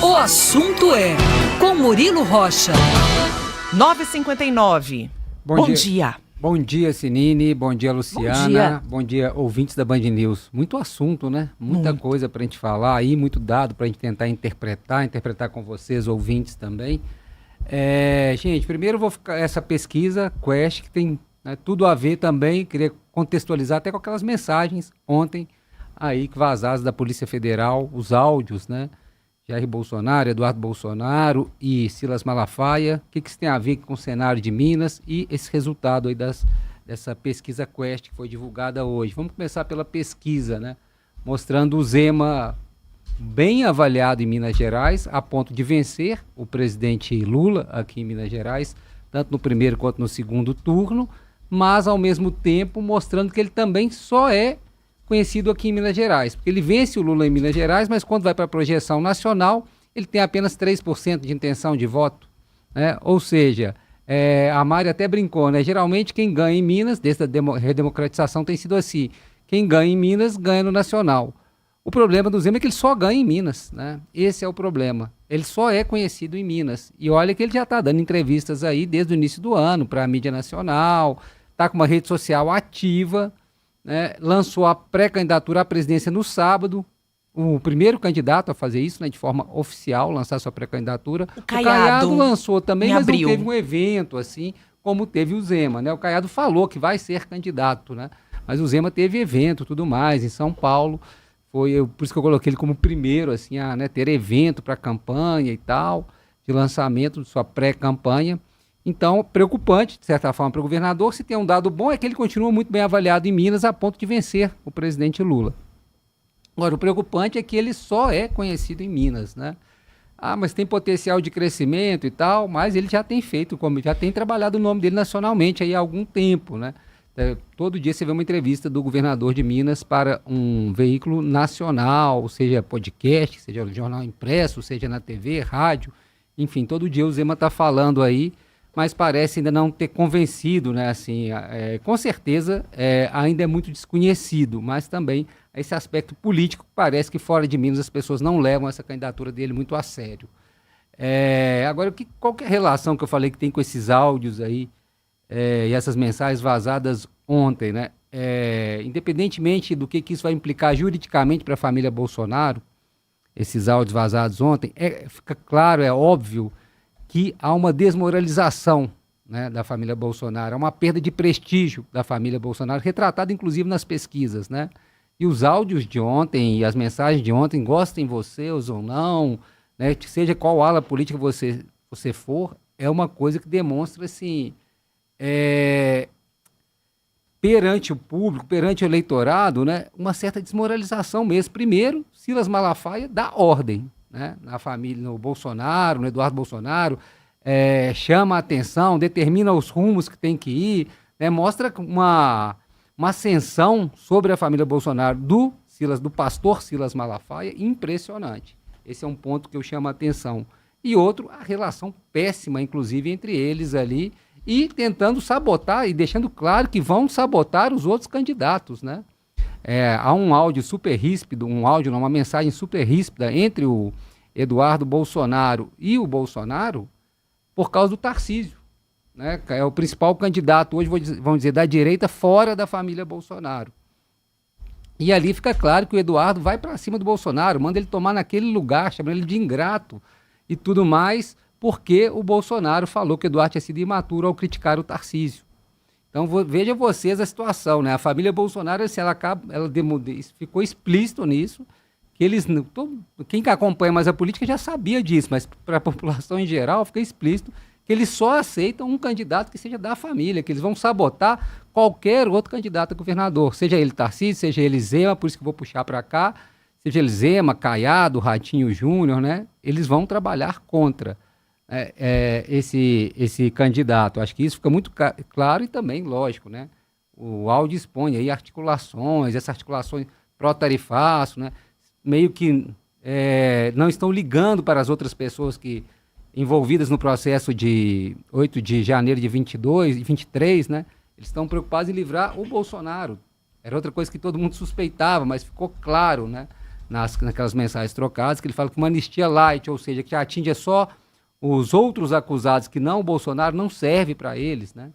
O assunto é com Murilo Rocha. 9h59. Bom dia. Bom dia, Sinine. Bom dia, Luciana. Bom dia, ouvintes da Band News. Muito assunto, né? Muita coisa pra gente falar aí, muito dado pra gente tentar interpretar com vocês, ouvintes também. Gente, primeiro eu vou ficar essa pesquisa, Quest, que tem tudo a ver também, queria contextualizar até com aquelas mensagens ontem aí que vazadas da Polícia Federal, os áudios, né? Jair Bolsonaro, Eduardo Bolsonaro e Silas Malafaia. O que isso tem a ver com o cenário de Minas e esse resultado aí dessa pesquisa Quest que foi divulgada hoje? Vamos começar pela pesquisa, né? Mostrando o Zema bem avaliado em Minas Gerais, a ponto de vencer o presidente Lula aqui em Minas Gerais, tanto no primeiro quanto no segundo turno, mas ao mesmo tempo mostrando que ele também só é conhecido aqui em Minas Gerais, porque ele vence o Lula em Minas Gerais, mas quando vai para a projeção nacional, ele tem apenas 3% de intenção de voto, né? Ou seja, a Mari até brincou, né? Geralmente quem ganha em Minas, desde a redemocratização tem sido assim, quem ganha em Minas ganha no nacional. O problema do Zema é que ele só ganha em Minas, né? Esse é o problema. Ele só é conhecido em Minas. E olha que ele já está dando entrevistas aí desde o início do ano para a mídia nacional, está com uma rede social ativa, né? Lançou a pré-candidatura à presidência no sábado, o primeiro candidato a fazer isso, né, de forma oficial, lançar sua pré-candidatura. O Caiado lançou também, mas não teve um evento assim como teve o Zema, né? O Caiado falou que vai ser candidato, né? Mas o Zema teve evento e tudo mais em São Paulo. Por isso que eu coloquei ele como primeiro assim, a ter evento para campanha e tal, de lançamento de sua pré-campanha. Então, preocupante, de certa forma, para o governador. Se tem um dado bom, é que ele continua muito bem avaliado em Minas, a ponto de vencer o presidente Lula. Agora, o preocupante é que ele só é conhecido em Minas, né? Mas tem potencial de crescimento e tal, mas ele já tem feito, já tem trabalhado o nome dele nacionalmente aí há algum tempo, né? Todo dia você vê uma entrevista do governador de Minas para um veículo nacional, seja podcast, seja jornal impresso, seja na TV, rádio, enfim, todo dia o Zema está falando aí, mas parece ainda não ter convencido, né? Assim, com certeza ainda é muito desconhecido, mas também esse aspecto político parece que fora de Minas as pessoas não levam essa candidatura dele muito a sério. Agora, qual que é a relação que eu falei que tem com esses áudios aí e essas mensagens vazadas ontem, né? Independentemente do que isso vai implicar juridicamente para a família Bolsonaro, esses áudios vazados ontem, fica claro, é óbvio, que há uma desmoralização, né, da família Bolsonaro, há uma perda de prestígio da família Bolsonaro, retratada inclusive nas pesquisas, né? E os áudios de ontem e as mensagens de ontem, gostem vocês ou não, né, seja qual ala política você for, é uma coisa que demonstra, assim, perante o público, perante o eleitorado, né, uma certa desmoralização mesmo. Primeiro, Silas Malafaia dá ordem, né, na família, no Bolsonaro, no Eduardo Bolsonaro, chama a atenção, determina os rumos que tem que ir, né, mostra uma ascensão sobre a família Bolsonaro do pastor Silas Malafaia impressionante. Esse é um ponto que eu chamo a atenção. E outro, a relação péssima, inclusive, entre eles ali, e tentando sabotar e deixando claro que vão sabotar os outros candidatos, né? Há um áudio super ríspido, uma mensagem super ríspida entre o Eduardo Bolsonaro e o Bolsonaro por causa do Tarcísio, né? É o principal candidato hoje, vamos dizer, da direita fora da família Bolsonaro. E ali fica claro que o Eduardo vai para cima do Bolsonaro, manda ele tomar naquele lugar, chamando ele de ingrato e tudo mais, porque o Bolsonaro falou que o Eduardo tinha sido imaturo ao criticar o Tarcísio. Então, veja vocês a situação, né? A família Bolsonaro, assim, ela ficou explícito nisso, que eles, quem acompanha mais a política já sabia disso, mas para a população em geral fica explícito que eles só aceitam um candidato que seja da família, que eles vão sabotar qualquer outro candidato a governador, seja ele Tarcísio, seja ele Zema, por isso que eu vou puxar para cá, seja ele Zema, Caiado, Ratinho Júnior, né? Eles vão trabalhar contra esse candidato. Acho que isso fica muito claro e também lógico, né? O áudio expõe aí essas articulações pró-tarifaço, né? Meio que não estão ligando para as outras pessoas que envolvidas no processo de 8 de janeiro de 22 e 23, né? Eles estão preocupados em livrar o Bolsonaro. Era outra coisa que todo mundo suspeitava, mas ficou claro, né? naquelas mensagens trocadas, que ele fala que uma anistia light, ou seja, que atinge só os outros acusados que não o Bolsonaro, não serve para eles, né?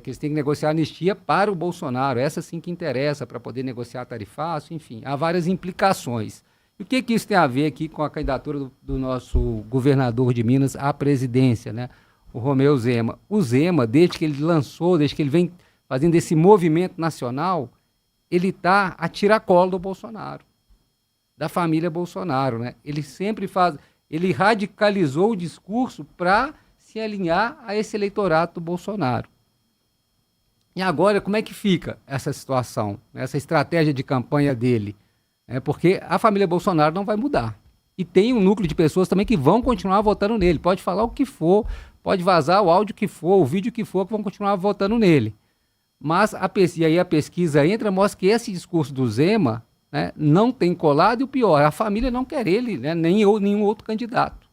Que eles têm que negociar anistia para o Bolsonaro, essa sim que interessa para poder negociar tarifaço, enfim, há várias implicações. E o que isso tem a ver aqui com a candidatura do nosso governador de Minas à presidência, né? O Romeu Zema. O Zema, desde que ele lançou, desde que ele vem fazendo esse movimento nacional, ele está a tiracolo do Bolsonaro, da família Bolsonaro, né? Ele radicalizou o discurso para se alinhar a esse eleitorado do Bolsonaro. E agora, como é que fica essa situação, essa estratégia de campanha dele? Porque a família Bolsonaro não vai mudar. E tem um núcleo de pessoas também que vão continuar votando nele. Pode falar o que for, pode vazar o áudio que for, o vídeo que for, que vão continuar votando nele. Mas e aí a pesquisa entra, mostra que esse discurso do Zema, né, não tem colado, e o pior, a família não quer ele, né, nenhum outro candidato.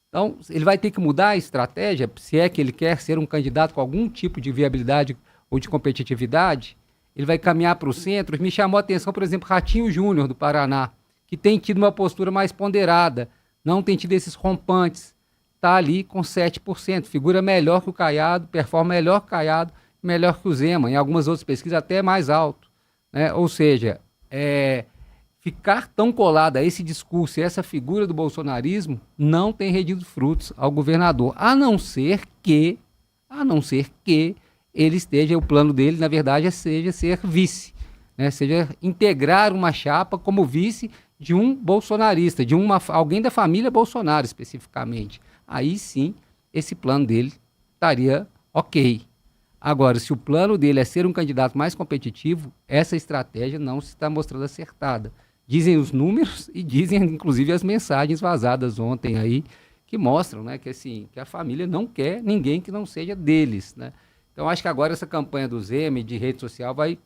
Então, ele vai ter que mudar a estratégia, se é que ele quer ser um candidato com algum tipo de viabilidade ou de competitividade. Ele vai caminhar para o centro. Me chamou a atenção, por exemplo, Ratinho Júnior, do Paraná, que tem tido uma postura mais ponderada, não tem tido esses rompantes, está ali com 7%, figura melhor que o Caiado, performa melhor que o Caiado, melhor que o Zema, em algumas outras pesquisas até mais alto, né? Ou seja, ficar tão colado a esse discurso e essa figura do bolsonarismo não tem rendido frutos ao governador, a não ser que ele esteja, o plano dele, na verdade, seja ser vice, né? Seja integrar uma chapa como vice de um bolsonarista, de alguém da família Bolsonaro especificamente. Aí sim, esse plano dele estaria ok. Agora, se o plano dele é ser um candidato mais competitivo, essa estratégia não se está mostrando acertada. Dizem os números e dizem, inclusive, as mensagens vazadas ontem aí, que mostram, né, que a família não quer ninguém que não seja deles, né? Então, acho que agora essa campanha do Zema de rede social vai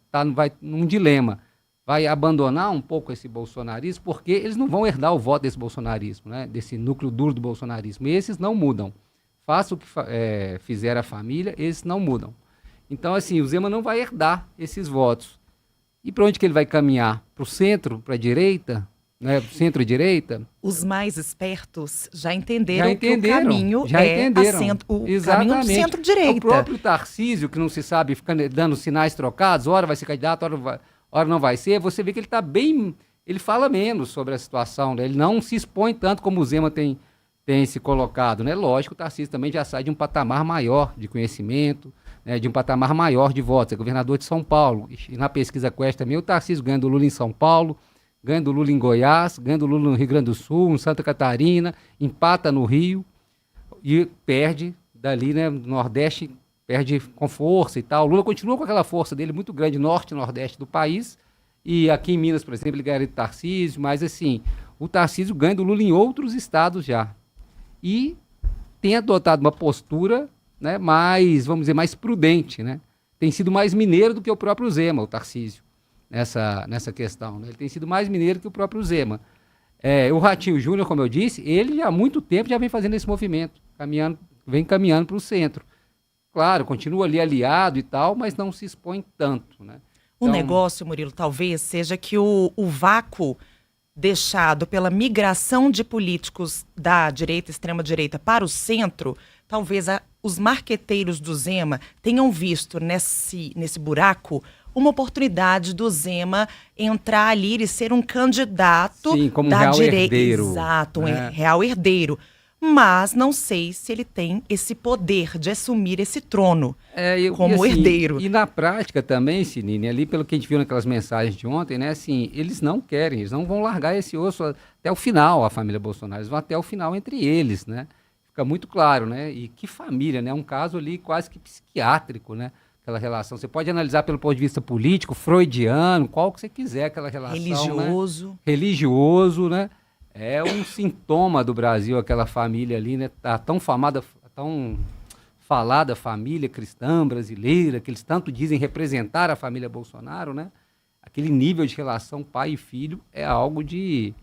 num dilema. Vai abandonar um pouco esse bolsonarismo, porque eles não vão herdar o voto desse bolsonarismo, né, desse núcleo duro do bolsonarismo. E esses não mudam. Faça o que fizer a família, esses não mudam. Então, assim, o Zema não vai herdar esses votos. E para onde que ele vai caminhar? Para o centro, para a direita? Né? Centro-direita? Os mais espertos já entenderam que o caminho o caminho do centro-direita. O próprio Tarcísio, que não se sabe, fica dando sinais trocados, ora vai ser candidato, ora não vai ser, você vê que ele está bem... Ele fala menos sobre a situação, né? Ele não se expõe tanto como o Zema tem se colocado, né? Lógico, o Tarcísio também já sai de um patamar maior de conhecimento, né, de um patamar maior de votos, é governador de São Paulo. E na pesquisa Quest também, o Tarcísio ganha do Lula em São Paulo, ganha do Lula em Goiás, ganha do Lula no Rio Grande do Sul, em Santa Catarina, empata no Rio e perde dali, né, no Nordeste, perde com força e tal. O Lula continua com aquela força dele muito grande, norte e nordeste do país, e aqui em Minas, por exemplo, ele ganha do Tarcísio, mas assim, o Tarcísio ganha do Lula em outros estados já. E tem adotado uma postura, né, mais, vamos dizer, mais prudente, né? Tem sido mais mineiro do que o próprio Zema, o Tarcísio, nessa questão, né? Ele tem sido mais mineiro que o próprio Zema. O Ratinho Júnior, como eu disse, ele há muito tempo já vem fazendo esse movimento, vem caminhando para o centro. Claro, continua ali aliado e tal, mas não se expõe tanto, né? O negócio, Murilo, talvez seja que o vácuo deixado pela migração de políticos da direita, extrema-direita, para o centro, talvez os marqueteiros do Zema tenham visto nesse buraco uma oportunidade do Zema entrar ali e ser um candidato como da real direita. Herdeiro. Exato, um real herdeiro. Mas não sei se ele tem esse poder de assumir esse trono como herdeiro. E na prática também, Sinine, ali pelo que a gente viu naquelas mensagens de ontem, né, assim, eles não vão largar esse osso até o final, a família Bolsonaro, eles vão até o final entre eles, né? Fica muito claro, né? E que família, né? Um caso ali quase que psiquiátrico, né? Aquela relação. Você pode analisar pelo ponto de vista político, freudiano, qual que você quiser aquela relação. Religioso. Né? Religioso, né? É um sintoma do Brasil, aquela família ali, né? A tão falada família cristã brasileira, que eles tanto dizem representar a família Bolsonaro, né? Aquele nível de relação pai e filho é algo de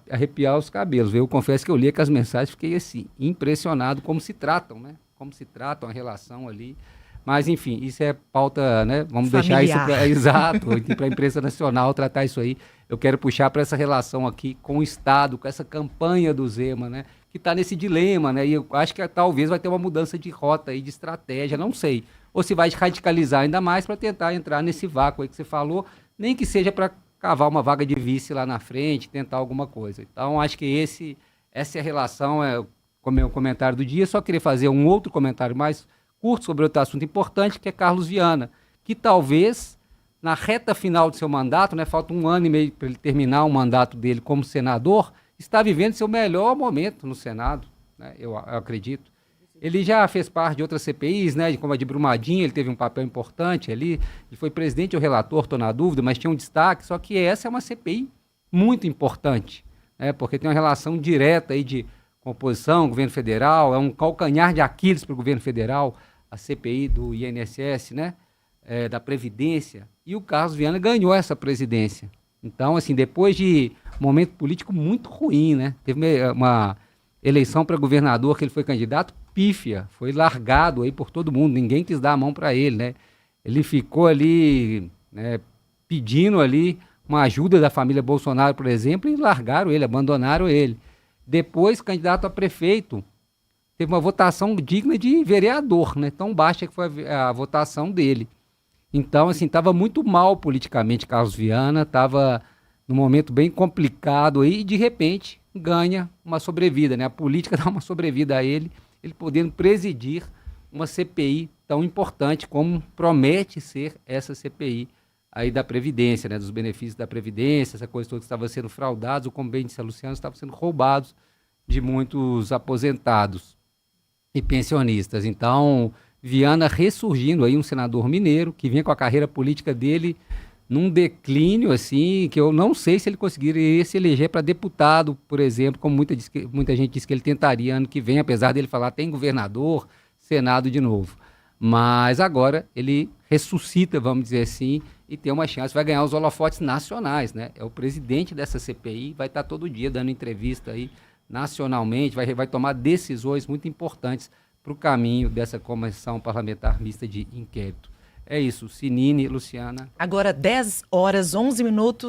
arrepiar os cabelos. Eu confesso que eu li aquelas mensagens e fiquei assim, impressionado como se tratam, né? Como se tratam a relação ali. Mas, enfim, isso é pauta, né? Vamos familiar. Deixar isso exato, para a imprensa nacional tratar isso aí eu quero puxar para essa relação aqui com o Estado, com essa campanha do Zema, né? Que está nesse dilema, né? E eu acho que talvez vai ter uma mudança de rota aí, de estratégia, não sei. Ou se vai radicalizar ainda mais para tentar entrar nesse vácuo aí que você falou, nem que seja para cavar uma vaga de vice lá na frente, tentar alguma coisa. Então, acho que essa é a relação, com o meu comentário do dia. Só queria fazer um outro comentário mais curto sobre outro assunto importante, que é Carlos Viana, que talvez, na reta final do seu mandato, né, falta 1 ano e meio para ele terminar o mandato dele como senador, está vivendo seu melhor momento no Senado, né, eu acredito. Ele já fez parte de outras CPIs, né, como a de Brumadinho, ele teve um papel importante ali, ele foi presidente ou relator, estou na dúvida, mas tinha um destaque, só que essa é uma CPI muito importante, né, porque tem uma relação direta aí de oposição, governo federal, é um calcanhar de Aquiles para o governo federal, a CPI do INSS, né, da Previdência, e o Carlos Viana ganhou essa presidência. Então, assim, depois de um momento político muito ruim, né, teve uma eleição para governador que ele foi candidato pífia, foi largado aí por todo mundo, ninguém quis dar a mão para ele, né, ele ficou ali, né, pedindo ali uma ajuda da família Bolsonaro, por exemplo, e largaram ele, abandonaram ele. Depois, candidato a prefeito, teve uma votação digna de vereador, né? Tão baixa que foi a votação dele. Então, assim, estava muito mal politicamente Carlos Viana, estava num momento bem complicado aí, e de repente ganha uma sobrevida, né? A política dá uma sobrevida a ele podendo presidir uma CPI tão importante como promete ser essa CPI aí da Previdência, né, dos benefícios da Previdência, essa coisa toda que estava sendo fraudados, ou como bem disse a Luciana, estavam sendo roubados de muitos aposentados e pensionistas. Então, Viana ressurgindo aí, um senador mineiro, que vinha com a carreira política dele num declínio, assim, que eu não sei se ele conseguiria se eleger para deputado, por exemplo, como muita gente diz que ele tentaria ano que vem, apesar dele falar tem governador, Senado de novo. Mas agora ele ressuscita, vamos dizer assim, e tem uma chance, vai ganhar os holofotes nacionais, né? É o presidente dessa CPI, vai estar todo dia dando entrevista aí nacionalmente, vai tomar decisões muito importantes para o caminho dessa comissão parlamentar mista de inquérito. É isso, Sinine, Luciana. Agora 10 horas, 11 minutos.